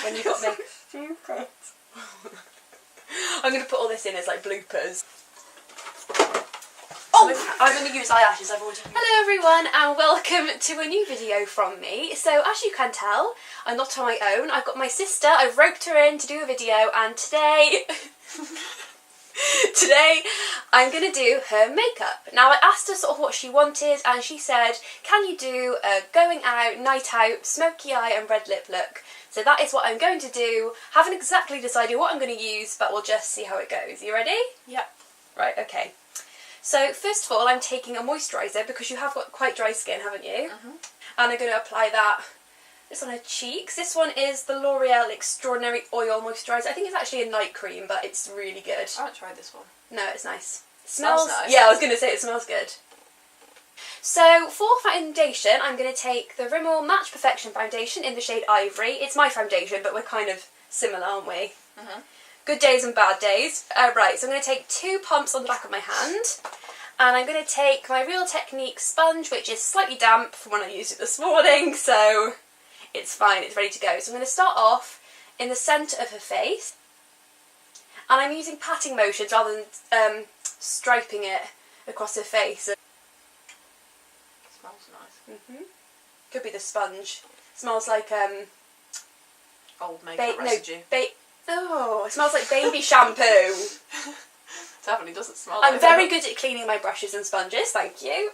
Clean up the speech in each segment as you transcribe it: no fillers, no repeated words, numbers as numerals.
when you got makeup. I'm going to put all this in as like bloopers. Oh! I'm going to use eyelashes, I've already used. Hello everyone and welcome to a new video from me. So as you can tell, I'm not on my own. I've got my sister, I've roped her in to do a video, and today I'm going to do her makeup. Now I asked her sort of what she wanted and she said, can you do a going out, night out, smoky eye and red lip look? So that is what I'm going to do. Haven't exactly decided what I'm going to use, but we'll just see how it goes. You ready? Yep. Right, okay. So first of all, I'm taking a moisturiser because you have got quite dry skin, haven't you? Mm-hmm. And I'm going to apply that just on her cheeks. This one is the L'Oreal Extraordinary Oil Moisturiser. I think it's actually a night cream, but it's really good. I haven't tried this one. No, it's nice. It Smells nice. Yeah, I was going to say it smells good. So for foundation, I'm going to take the Rimmel Match Perfection Foundation in the shade Ivory. It's my foundation, but we're kind of similar, aren't we? Mm-hmm. Good days and bad days. Right, so I'm going to take 2 pumps on the back of my hand. And I'm going to take my Real Technique sponge, which is slightly damp from when I used it this morning, so it's fine, it's ready to go. So I'm going to start off in the centre of her face. And I'm using patting motions rather than striping it across her face. It smells nice. Mm-hmm. Could be the sponge. Smells like old makeup residue. Oh, it smells like baby shampoo. Definitely doesn't smell I'm like very it. good at cleaning my brushes and sponges, thank you.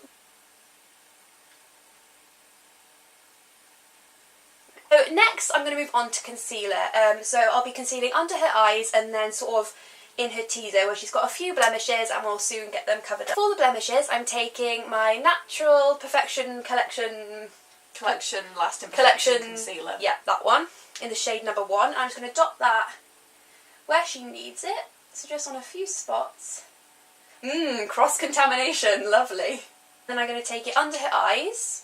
So next I'm going to move on to concealer. So I'll be concealing under her eyes and then sort of in her T-zone where she's got a few blemishes and we'll soon get them covered up. For the blemishes I'm taking my Natural Perfection Collection Lasting Perfection Concealer. Yeah, that one, in the shade number 1. I'm just going to dot that where she needs it. So just on a few spots. Cross-contamination, lovely. Then I'm going to take it under her eyes.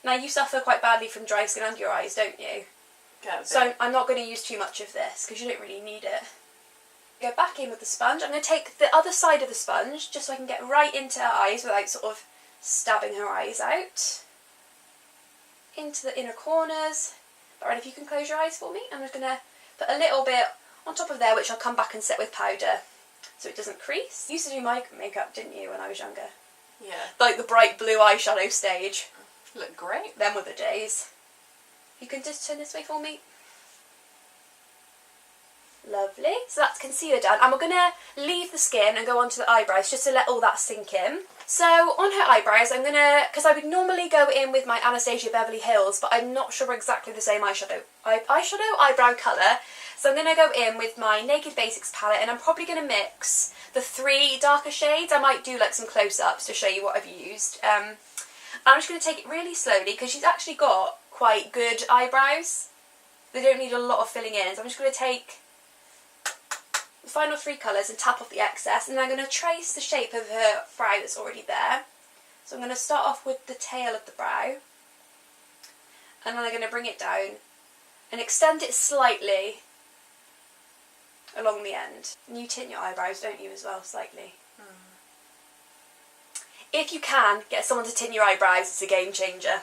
Now you suffer quite badly from dry skin under your eyes, don't you? Yeah, so I'm not going to use too much of this because you don't really need it. Go back in with the sponge. I'm going to take the other side of the sponge just so I can get right into her eyes without sort of stabbing her eyes out. Into the inner corners. Alright, if you can close your eyes for me. I'm just going to put a little bit on top of there, which I'll come back and set with powder so it doesn't crease. You used to do my makeup, didn't you, when I was younger? Yeah. Like the bright blue eyeshadow stage. Look great. Them were the days. You can just turn this way for me. Lovely. So that's concealer done. And we're going to leave the skin and go on to the eyebrows just to let all that sink in. So on her eyebrows, I'm going to, because I would normally go in with my Anastasia Beverly Hills, but I'm not sure exactly the same eyebrow colour. So I'm going to go in with my Naked Basics palette and I'm probably going to mix the 3 darker shades. I might do like some close-ups to show you what I've used. I'm just going to take it really slowly because she's actually got quite good eyebrows. They don't need a lot of filling in. So I'm just going to take the final 3 colours and tap off the excess, and then I'm going to trace the shape of her brow that's already there. So I'm going to start off with the tail of the brow and then I'm going to bring it down and extend it slightly along the end. And you tint your eyebrows, don't you, as well, slightly? If you can get someone to tint your eyebrows, it's a game changer.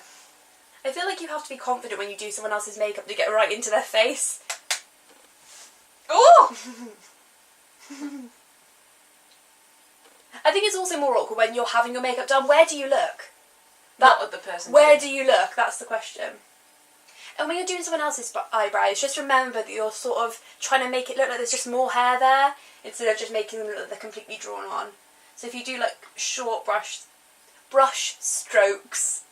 I feel like you have to be confident when you do someone else's makeup to get right into their face. Oh! I think it's also more awkward when you're having your makeup done. Where do you look? Not at the person. Where do you look? That's the question. And when you're doing someone else's eyebrows, just remember that you're sort of trying to make it look like there's just more hair there instead of just making them look like they're completely drawn on. So if you do like short brush strokes.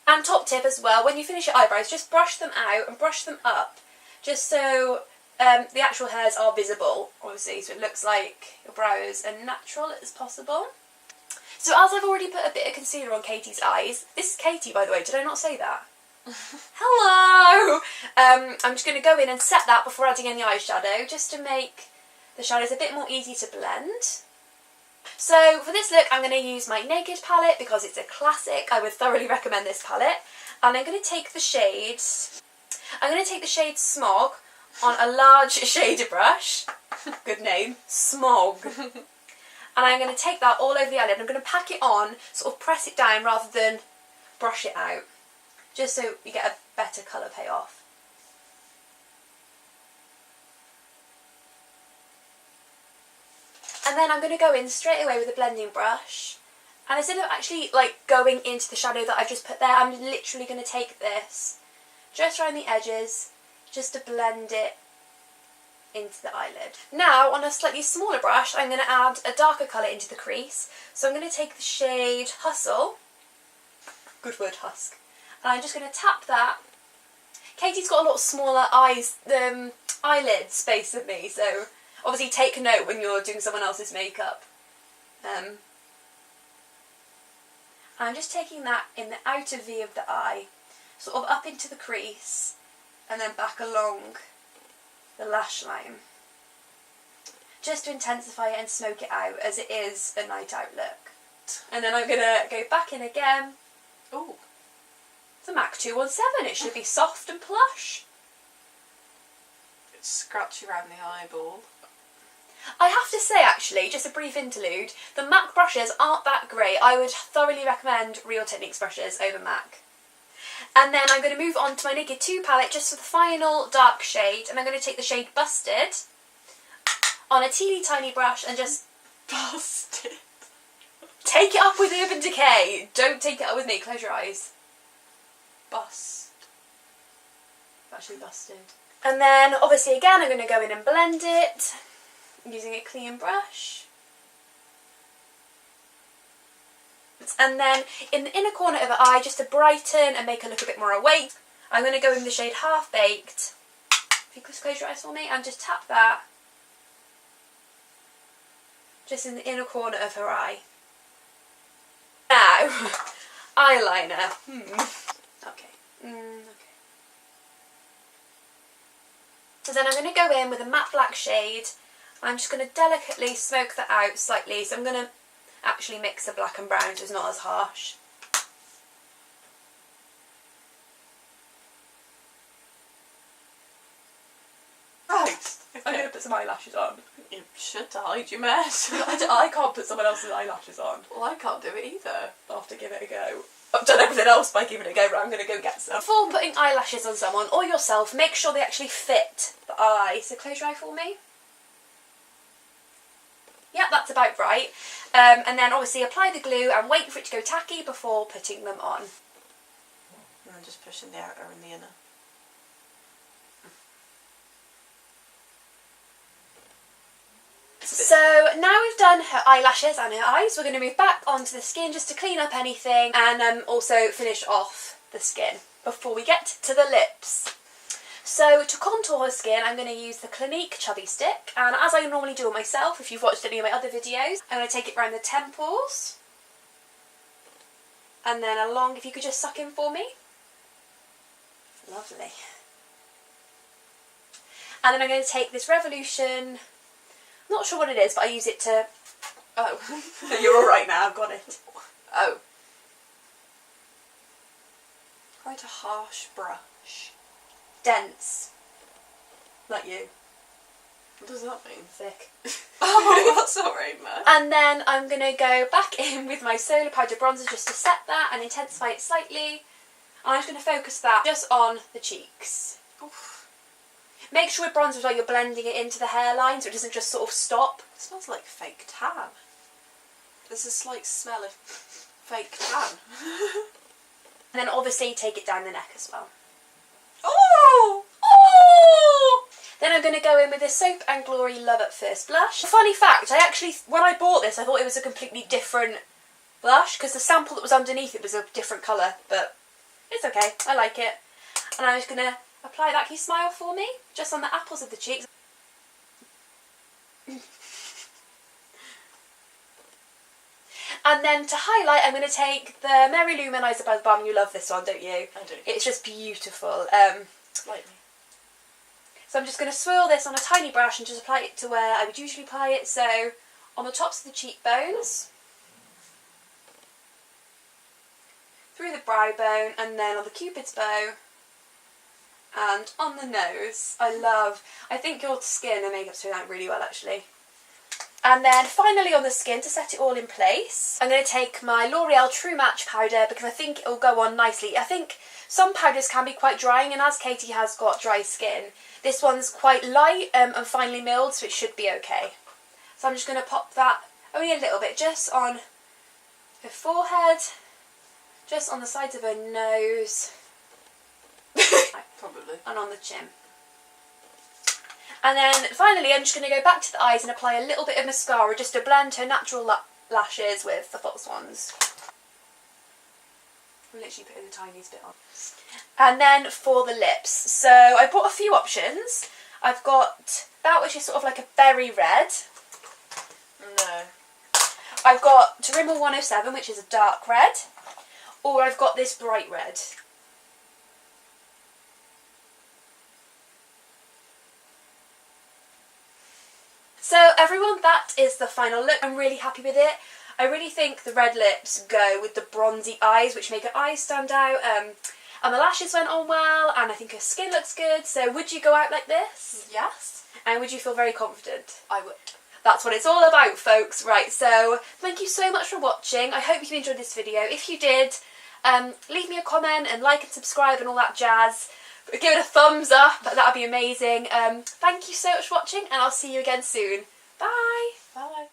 And top tip as well, when you finish your eyebrows, just brush them out and brush them up just so the actual hairs are visible, obviously, so it looks like your brows are natural as possible. So as I've already put a bit of concealer on Katie's eyes, this is Katie, by the way, did I not say that? Hello! I'm just going to go in and set that before adding any eyeshadow, just to make the shadows a bit more easy to blend. So for this look, I'm going to use my Naked palette because it's a classic. I would thoroughly recommend this palette. And I'm going to take the shade Smog on a large shader brush. Good name, Smog. And I'm going to take that all over the eyelid. I'm going to pack it on, sort of press it down rather than brush it out, just so you get a better colour payoff. And then I'm going to go in straight away with a blending brush. And instead of actually like going into the shadow that I've just put there, I'm literally going to take this just around the edges, just to blend it into the eyelid. Now, on a slightly smaller brush, I'm going to add a darker colour into the crease. So I'm going to take the shade Hustle. Good word, husk. And I'm just going to tap that. Katie's got a lot smaller eyelid space than me, so obviously take note when you're doing someone else's makeup. I'm just taking that in the outer V of the eye, sort of up into the crease, and then back along the lash line. Just to intensify it and smoke it out, as it is a night out look. And then I'm going to go back in again. Ooh. It's a MAC 217, it should be soft and plush. It's scratchy around the eyeball. I have to say actually, just a brief interlude, the MAC brushes aren't that great. I would thoroughly recommend Real Techniques brushes over MAC. And then I'm going to move on to my Naked 2 palette just for the final dark shade, and I'm going to take the shade Busted on a teeny tiny brush and just... Busted? Take it up with Urban Decay! Don't take it up with me, close your eyes. Bust. Actually busted. And then obviously again I'm going to go in and blend it using a clean brush. And then in the inner corner of the eye, just to brighten and make her look a bit more awake, I'm going to go in the shade Half Baked. If you just close your eyes for me and just tap that just in the inner corner of her eye. Now, eyeliner. Okay. So then I'm going to go in with a matte black shade. I'm just going to delicately smoke that out slightly. So I'm going to actually mix the black and brown so it's not as harsh. Right. I'm going to put some eyelashes on. You should to hide your mess. I can't put someone else's eyelashes on. Well, I can't do it either. I'll have to give it a go. I've done everything else by giving it a go, but I'm going to go get some. Before putting eyelashes on someone or yourself, make sure they actually fit the eye. So close your eye for me. Yeah, that's about right. And then obviously apply the glue and wait for it to go tacky before putting them on. And then just pushing the outer and the inner. So now we've done her eyelashes and her eyes, we're going to move back onto the skin just to clean up anything and also finish off the skin before we get to the lips. So to contour her skin, I'm going to use the Clinique Chubby Stick, and as I normally do it myself, if you've watched any of my other videos, I'm going to take it around the temples and then along, if you could just suck in for me. Lovely. And then I'm going to take this Revolution, not sure what it is, but I use it to... Oh. You're alright now, I've got it. Oh. Quite a harsh brush. Dense. Like you. What does that mean? Thick. Oh, that's alright, man. And then I'm going to go back in with my Solar Powder Bronzer just to set that and intensify it slightly. And I'm just going to focus that just on the cheeks. Oof. Make sure with bronzer while you're blending it into the hairline so it doesn't just sort of stop. It smells like fake tan. There's a slight smell of fake tan. And then obviously take it down the neck as well. Oh! Oh! Then I'm going to go in with this Soap and Glory Love at First Blush. Funny fact, when I bought this, I thought it was a completely different blush because the sample that was underneath it was a different colour, but it's okay, I like it. And I'm just going to apply that. Can you smile for me? Just on the apples of the cheeks. And then to highlight, I'm going to take the Mary Lou Manizer by the Balm. You love this one, don't you? I do. It's just beautiful. Lightly. So I'm just going to swirl this on a tiny brush and just apply it to where I would usually apply it. So on the tops of the cheekbones, through the brow bone, and then on the Cupid's bow, and on the nose. I think your skin and makeup's turned out really well actually. And then finally on the skin, to set it all in place, I'm going to take my L'Oreal True Match powder because I think it'll go on nicely. I think some powders can be quite drying, and as Katie has got dry skin, this one's quite light and finely milled, so it should be okay. So I'm just going to pop that only a little bit, just on her forehead, just on the sides of her nose, Probably. and on the chin. And then finally I'm just going to go back to the eyes and apply a little bit of mascara just to blend her natural lashes with the false ones. I'm literally putting the tiniest bit on. And then for the lips, so I bought a few options. I've got that which is sort of like a berry red. No. I've got Rimmel 107, which is a dark red. Or I've got this bright red. So everyone, that is the final look. I'm really happy with it. I really think the red lips go with the bronzy eyes, which make her eyes stand out. And the lashes went on well, and I think her skin looks good. So would you go out like this? Yes. And would you feel very confident? I would. That's what it's all about, folks. Right, so thank you so much for watching. I hope you enjoyed this video. If you did, leave me a comment and like and subscribe and all that jazz. Give it a thumbs up, that would be amazing. Thank you so much for watching, and I'll see you again soon. Bye! Bye.